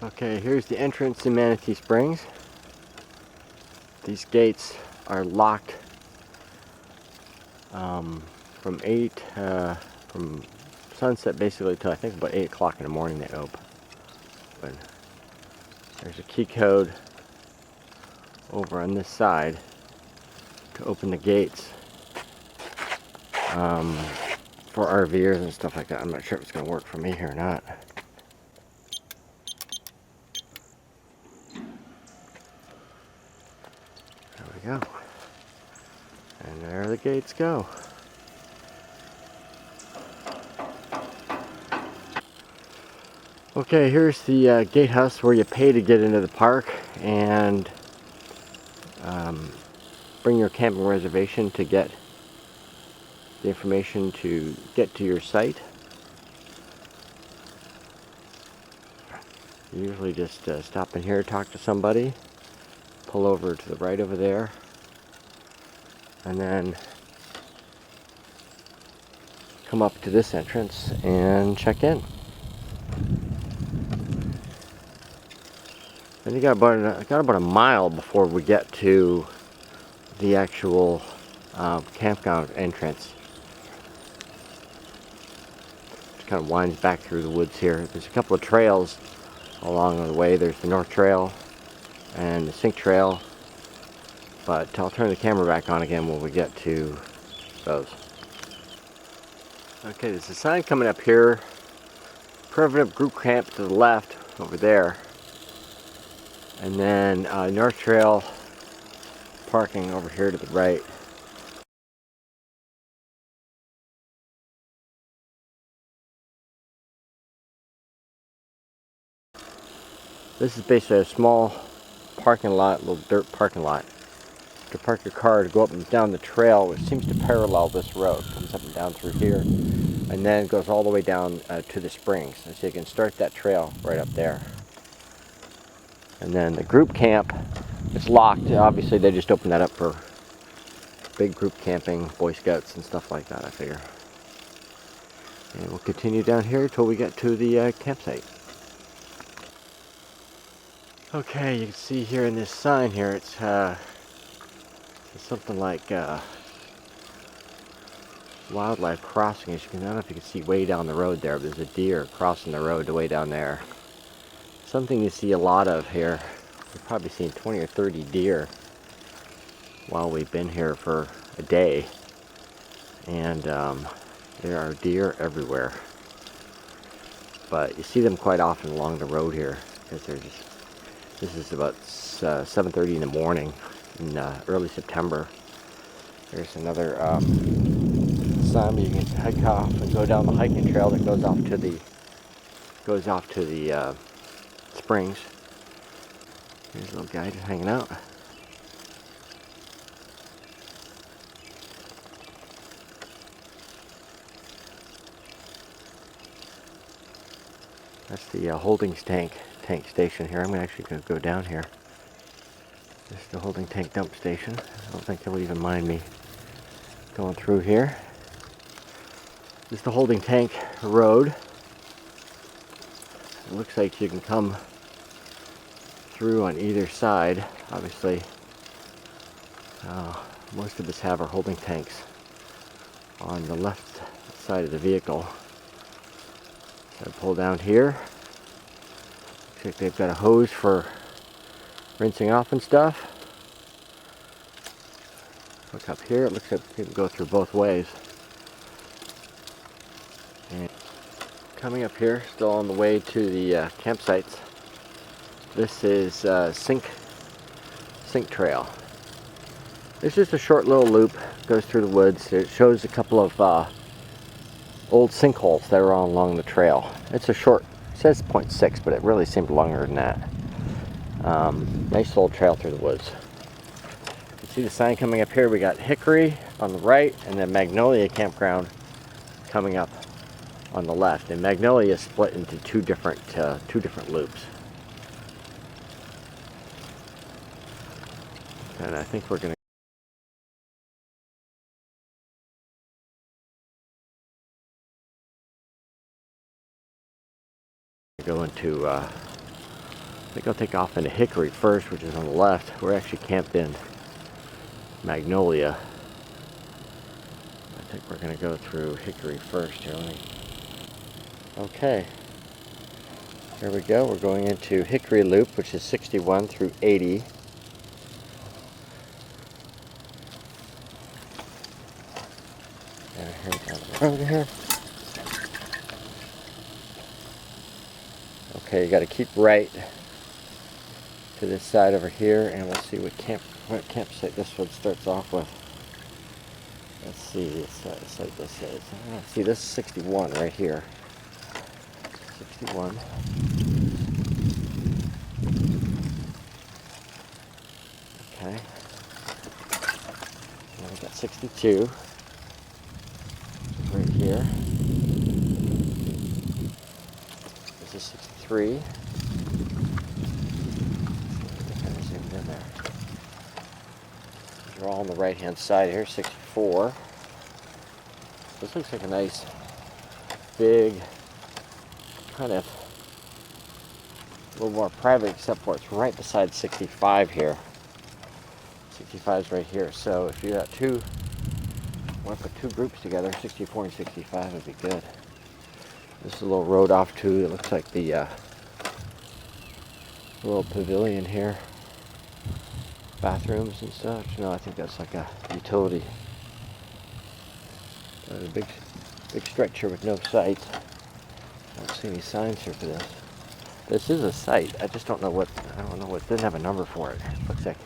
Okay, here's the entrance to Manatee Springs. These gates are locked from from sunset basically till I think about 8 o'clock in the morning they open. There's a key code over on this side to open the gates for RVers and stuff like that. I'm not sure if it's going to work for me here or not. There we go. And there the gates go. Okay, here's the gatehouse where you pay to get into the park and bring your camping reservation to get the information to get to your site. You usually just stop in here, talk to somebody, pull over to the right over there, and then come up to this entrance and check in. Then you got about a mile before we get to the actual campground entrance. It kind of winds back through the woods here. There's a couple of trails along the way. There's the North Trail and the Sink Trail, but I'll turn the camera back on again when we get to those. Okay, there's a sign coming up here, primitive group camp to the left over there, and then North Trail parking over here to the right. This is basically a small parking lot, little dirt parking lot, to park your car to go up and down the trail, which seems to parallel this road. Comes up and down through here, and then goes all the way down to the springs. And so you can start that trail right up there. And then the group camp is locked. Obviously, they just opened that up for big group camping, Boy Scouts and stuff like that, I figure. And we'll continue down here until we get to the campsite. Okay, you can see here in this sign here, it's something like wildlife crossing. As you can, I don't know if you can see way down the road there, but there's a deer crossing the road way down there. Something you see a lot of here. We've probably seen 20 or 30 deer while we've been here for a day, and there are deer everywhere. But you see them quite often along the road here because they're just. This is about 7:30 in the morning in early September. There's another sign where you can hike off and go down the hiking trail that goes off to the springs. Here's a little guy just hanging out. That's the holding tank station here. I'm actually going to go down here. This is the holding tank dump station. I don't think they'll even mind me going through here. This is the holding tank road. It looks like you can come through on either side. Obviously, most of us have our holding tanks on the left side of the vehicle. So I pull down here. Looks like they've got a hose for rinsing off and stuff. Look up here, it looks like you can go through both ways. And coming up here, still on the way to the campsites, this is Sink Trail. It's just a short little loop, goes through the woods. It shows a couple of old sinkholes that are all along the trail. It's a short, it says 0.6, but it really seemed longer than that. Nice little trail through the woods. You see the sign coming up here. We got Hickory on the right, and then Magnolia Campground coming up on the left. And Magnolia is split into two different loops. And I think we're going to go into I think I'll take off into Hickory first, which is on the left. We're actually camped in Magnolia. I think we're going to go through Hickory first here. Okay. Here we go. We're going into Hickory Loop, which is 61 through 80. And here down the road here. Okay, you got to keep right to this side over here, and we'll see what campsite this one starts off with. Let's see what site this is. See, this is 61 right here. 61. Okay. Now we got 62 right here. This is 63. Kind of zoomed in there. These are all on the right-hand side here. 64. This looks like a nice, big, kind of a little more private, except for it's right beside 65 here. 65 is right here. So if you got want to put two groups together, 64 and 65 would be good. This is a little road off to, it looks like the little pavilion here. Bathrooms and stuff. No, I think that's like a utility. A big structure with no sites. I don't see any signs here for this. This is a site. I just don't know what, it doesn't have a number for it. Looks like,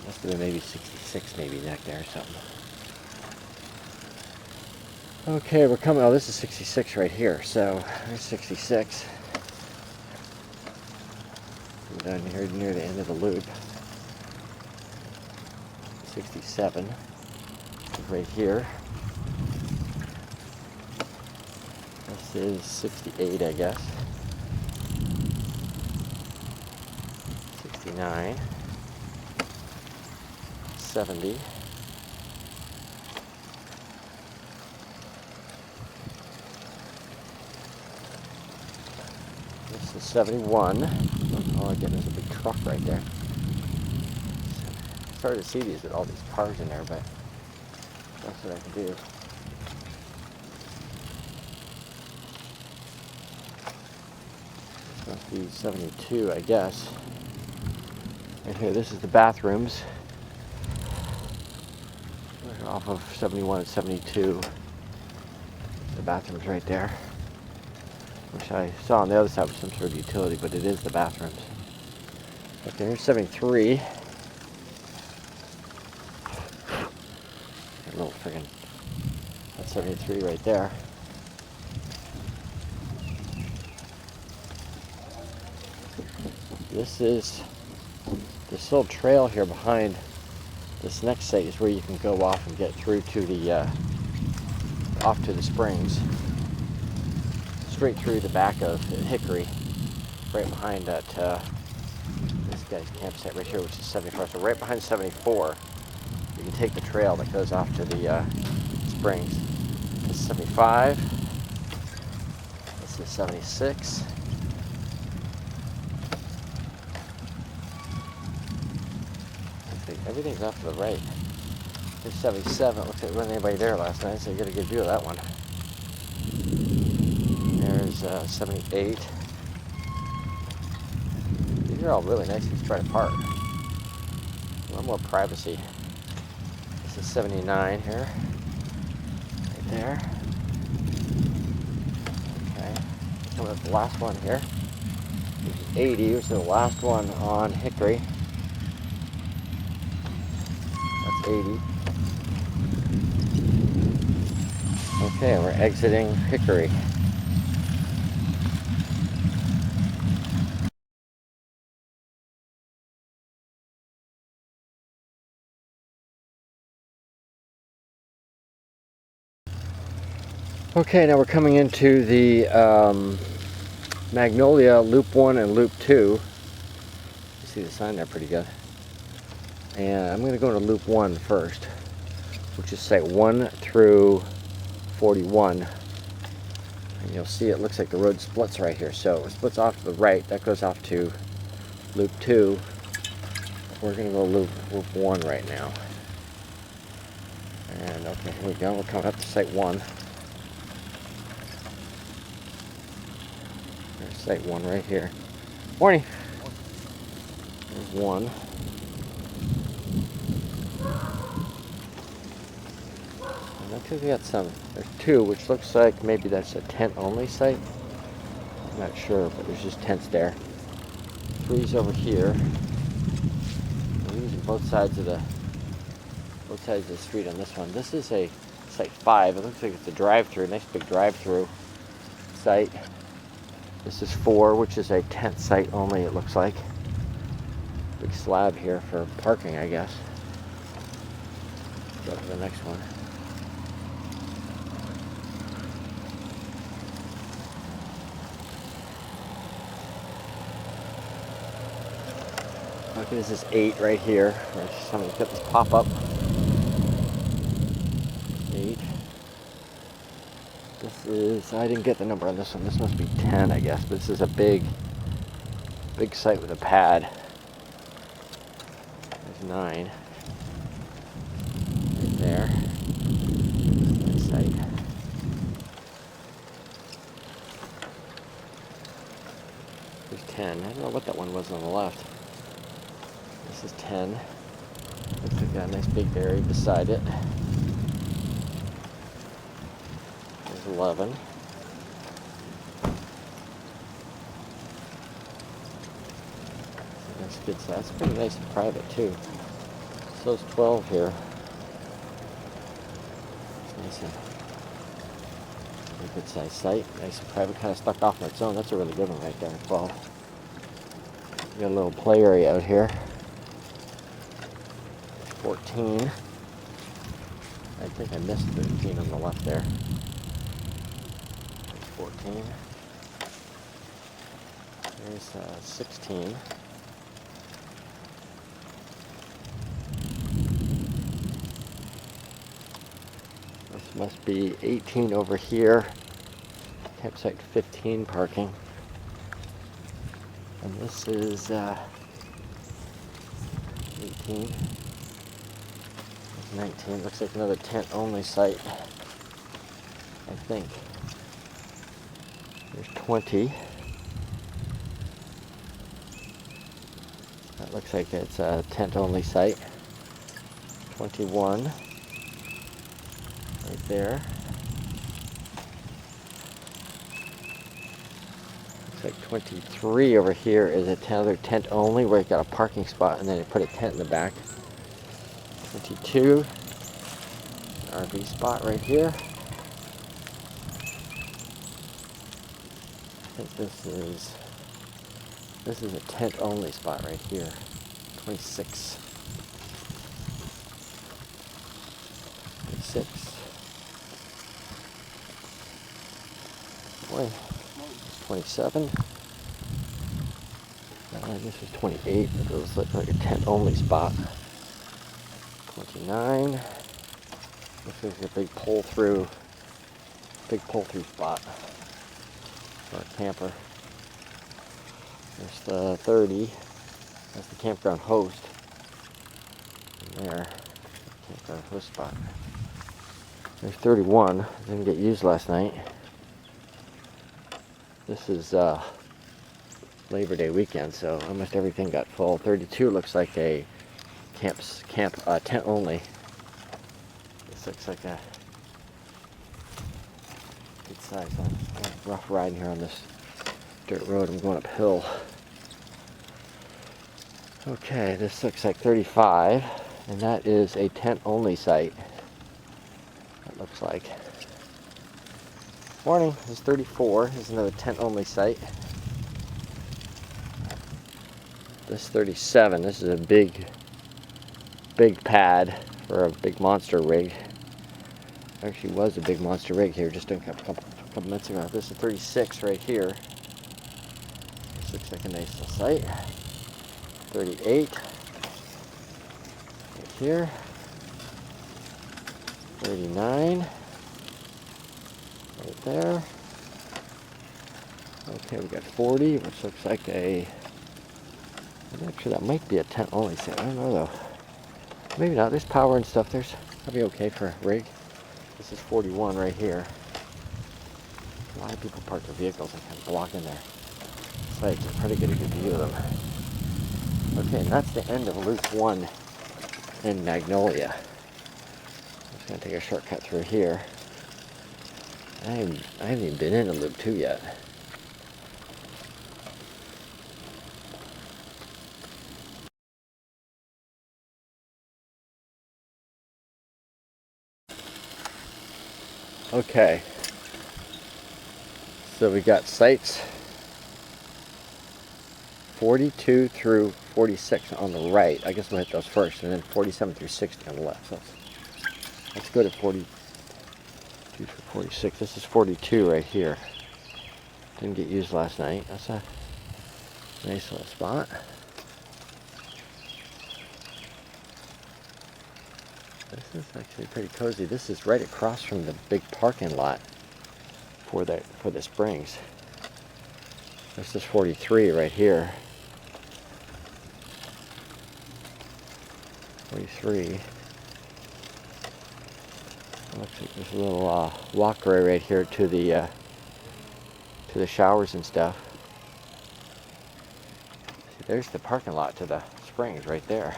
must have been maybe 66 maybe back there or something. Okay, we're coming, this is 66 right here, so there's 66. We're down here near the end of the loop. 67 right here. This is 68, I guess. 69. 70. This is 71. Oh, again, there's a big truck right there. It's hard to see these with all these cars in there, but that's what I can do. This must be 72, I guess. Right here, this is the bathrooms. We're off of 71 and 72. The bathrooms right there. Which I saw on the other side was some sort of utility, but it is the bathrooms. Okay, here's 73. A little friggin', that's 73 right there. This little trail here behind this next site is where you can go off and get through to the, off to the springs. Straight through the back of Hickory, right behind that, this guy's campsite right here, which is 74. So right behind 74, you can take the trail that goes off to the springs. This is 75. This is 76. Everything's off to the right. There's 77. It looks like there wasn't anybody there last night, so you get a good view of that one. There's 78. These are all really nicely spread apart. A little more privacy. This is 79 here. Right there. Okay. Coming up the last one here. 80, which is the last one on Hickory. That's 80. Okay, we're exiting Hickory. Okay, now we're coming into the Magnolia Loop 1 and Loop 2. You see the sign there pretty good. And I'm going to go into Loop 1 first, which is site 1 through 41. And you'll see it looks like the road splits right here. So it splits off to the right. That goes off to loop 2. We're going to go loop 1 right now. And okay, here we go. We're coming up to site 1. There's site 1 right here. Morning. There's 1. And looks like we got some. There's 2, which looks like maybe that's a tent only site. I'm not sure, but there's just tents there. 3's over here. We're using both sides of the street on this one. This is a site 5. It looks like it's a drive-through, nice big drive-through site. This is 4, which is a tent site only, it looks like. Big slab here for parking, I guess. Go to the next one. Look, this is 8 right here. Somebody's got this pop-up. 8. This is, I didn't get the number on this one. This must be 10, I guess. But this is a big site with a pad. There's 9. Right there. Nice site. There's 10. I don't know what that one was on the left. This is 10. Looks like got a nice big area beside it. There's 11. That's good size. That's pretty nice and private too. So is 12 here. It's nice and a good size site. Nice and private, kind of stuck off on its own. That's a really good one right there, 12. You got a little play area out here. 14. I think I missed 13 on the left there. There's 14. There's 16. This must be 18 over here. Campsite 15 parking. And this is 18. 19. Looks like another tent only site, I think. There's 20. That looks like it's a tent only site. 21. Right there. Looks like 23 over here is another tent only where you got a parking spot and then you put a tent in the back. 22, RV spot right here. I think this is a tent only spot right here. 26. 26. 20. 27. This is 28. It looks like a tent only spot. 29. Looks like a big pull through spot for a camper. There's the 30. That's the campground host. And there, campground host spot. There's 31. Didn't get used last night. This is Labor Day weekend, so almost everything got full. 32 looks like a tent only. This looks like a good size. I'm rough riding here on this dirt road. I'm going uphill. Okay, this looks like 35, and that is a tent only site. That looks like. Morning. This is 34. This is another tent only site. This is 37. This is a big pad for a big monster rig. Actually was a big monster rig here just a couple minutes ago. This is 36 right here. This looks like a nice little site. 38 right here. 39 right there. Okay, we got 40, which looks like actually that might be a tent only set. I don't know though. Maybe not. There's power and stuff. That'll be okay for a rig. This is 41 right here. A lot of people park their vehicles and kind of blocking their sights. I'll try to get a good view of them. Okay, and that's the end of Loop 1 in Magnolia. I'm just going to take a shortcut through here. I haven't even been into Loop 2 yet. Okay, so we got sites 42 through 46 on the right. I guess we'll hit those first, and then 47 through 60 on the left. So let's go to 42 through 46. This is 42 right here. Didn't get used last night. That's a nice little spot. This is actually pretty cozy. This is right across from the big parking lot for the springs. This is 43 right here. 43. Looks like there's a little walkway right here to the showers and stuff. See, there's the parking lot to the springs right there.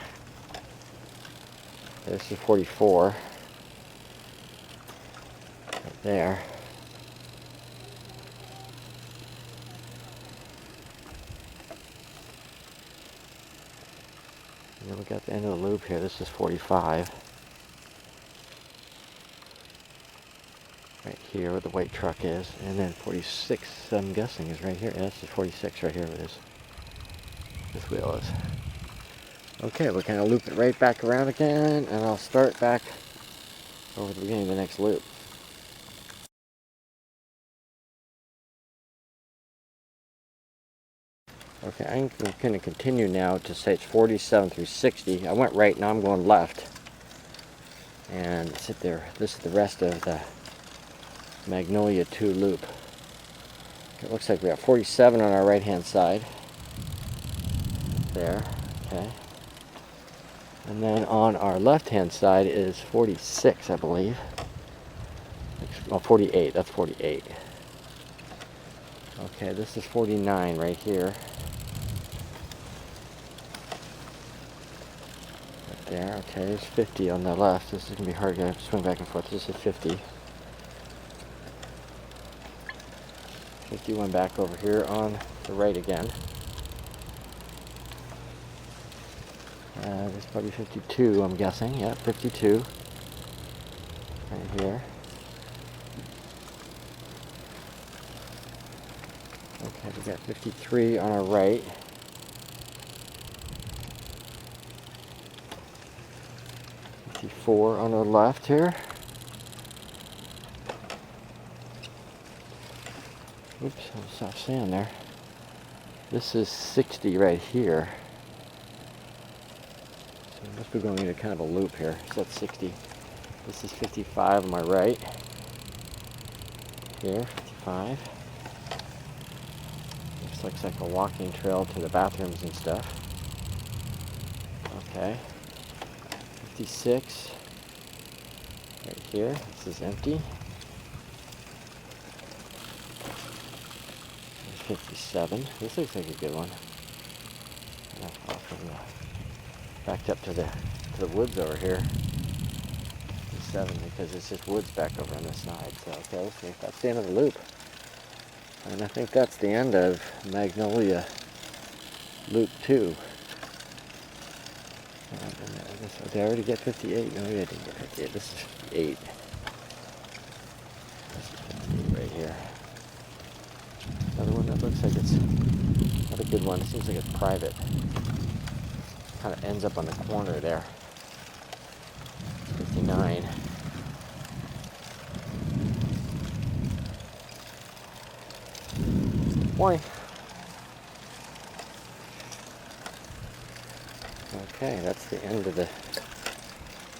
This is 44. Right there. And then we got the end of the loop here. This is 45. Right here where the white truck is. And then 46, I'm guessing, is right here. Yeah, this is 46 right here where this wheel is. Okay, we'll kind of loop it right back around again, and I'll start back over the beginning of the next loop. Okay, I'm going to continue now to sites 47 through 60. I went right, now I'm going left. And sit there. This is the rest of the Magnolia 2 loop. It looks like we got 47 on our right hand side. There, okay. And then on our left hand side is 46, I believe. Oh, 48, that's 48. Okay, this is 49 right here. Right there, okay, there's 50 on the left. This is going to be hard to swing back and forth. This is 50. 51 back over here on the right again. There's probably 52, I'm guessing. Yeah, 52. Right here. Okay, we got 53 on our right. 54 on our left here. Oops, I'll stop saying there. This is 60 right here. So we must be going into kind of a loop here. So that's 60. This is 55 on my right. Here, 55. This looks like a walking trail to the bathrooms and stuff. Okay. 56. Right here. This is empty. 57. This looks like a good one. Backed up to the woods over here. 57 because it's just woods back over on this side. So okay, let's see. That's the end of the loop. And I think that's the end of Magnolia Loop 2. Did I already get 58? No, I didn't get 58. This is 58. This is 58 right here. Another one that looks like it's not a good one. It seems like it's private. Kind of ends up on the corner there. 59. Boy. Okay, that's the end of the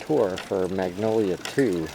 tour for Magnolia 2.